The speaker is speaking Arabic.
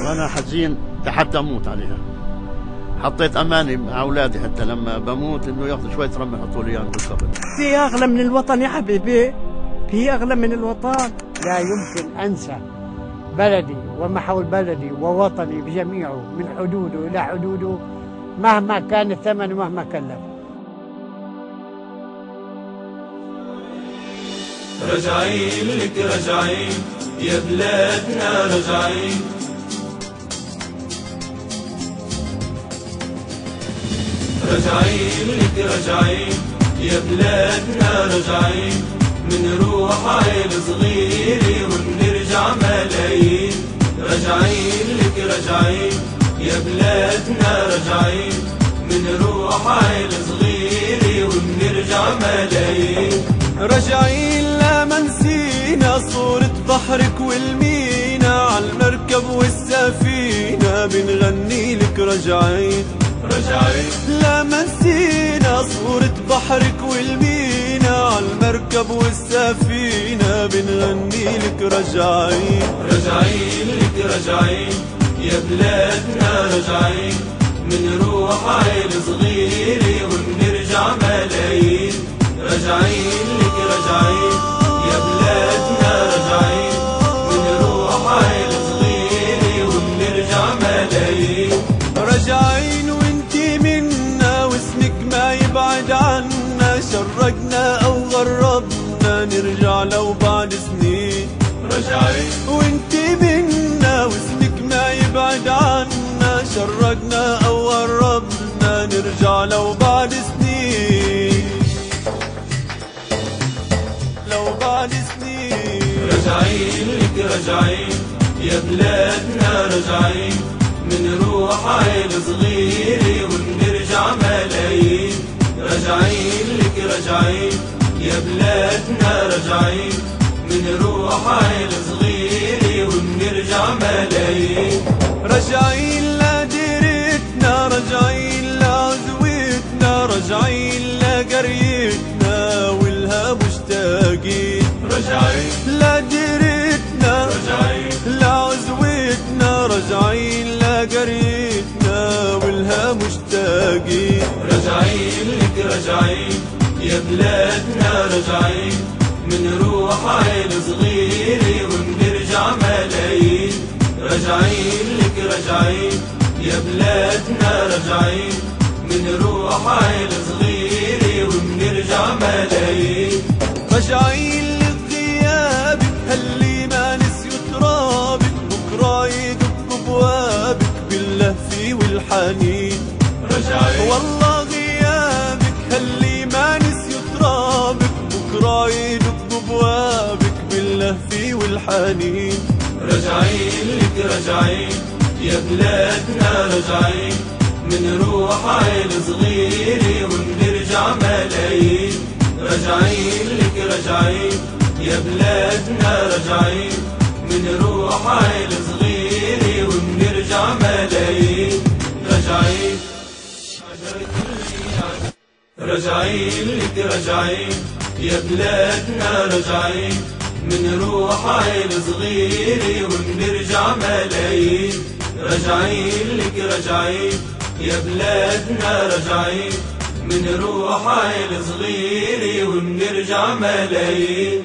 وانا حزين لحتى اموت عليها. حطيت اماني مع اولادي حتى لما بموت انه ياخذوا شويه رمل يحطوا لي اياهم بالقبر. في اغلى من الوطن يا حبيبي؟ في اغلى من الوطن؟ لا يمكن انسى بلدي ومحو بلدي ووطني بجميعه من حدوده الى حدوده مهما كان الثمن ومهما كلف. راجعين لك راجعين يا بلادنا راجعين، راجعين لك راجعين يا بلادنا راجعين، منروح عيل صغيري وبنرجع ملايين. راجعين لك راجعين يا بلادنا راجعين، منروح عيل صغيري وبنرجع ملايين. راجعين لا ما نسينا صورة بحرك والمينا، عالمركب والسفينة بنغني لك راجعين. راجعين لا ما نسينا صورة بحرك والمينا، عالمركب والسفينة بنغني لك راجعين. راجعين لك راجعين يا بلادنا راجعين، منروح عيل صغيري وبنرجع ملايين. راجعين لك راجعين يا بلادنا راجعين، منروح عيل صغيري وبنرجع ملايين. راجعين وانتي منا واسمك ما يبعد عنا، شرقنا او غربنا نرجع لو بعد سنين. راجعين وانتي منا واسمك ما يبعد عنا، شرقنا او غربنا نرجع لو بعد سنين، لو بعد سنين. راجعين لك راجعين يا بلادنا راجعين، منروح عيل صغيري وبنرجع ملايين. راجعين لك راجعين يا بلادنا راجعين، منروح عيل صغيري وبنرجع ملايين. راجعين لديرتنا، راجعين لعزوتنا، راجعين لقريتنا والها مشتاقين. راجعين لديرتنا، راجعين لعزوتنا، راجعين لقريتنا والها مشتاقين. راجعين لك راجعين يا بلادنا راجعين، منروح عيل صغيري وبنرجع ملايين. راجعين لك راجعين يا بلادنا راجعين، منروح عيل صغيري وبنرجع ملايين. راجعين لغيابك هاللي ما نسيوا ترابك، بكرة يدق بوابك باللهف والحنين. راجعين والله غيابك هاللي ما نسيوا ترابك، بكرة يدق بوابك باللهف والحنين. راجعين لك راجعين يا بلادنا راجعين، منروح عيل صغيري وبنرجع ملايين. راجعين لك راجعين يا بلادنا راجعين، منروح عيل صغيري وبنرجع ملايين. راجعين راجعين لك راجعين يا بلادنا راجعين، منروح عيل صغيري وبنرجع ملايين. راجعين لك راجعين يا بلادنا راجعين، منروح عيل صغيري وبنرجع ملايين.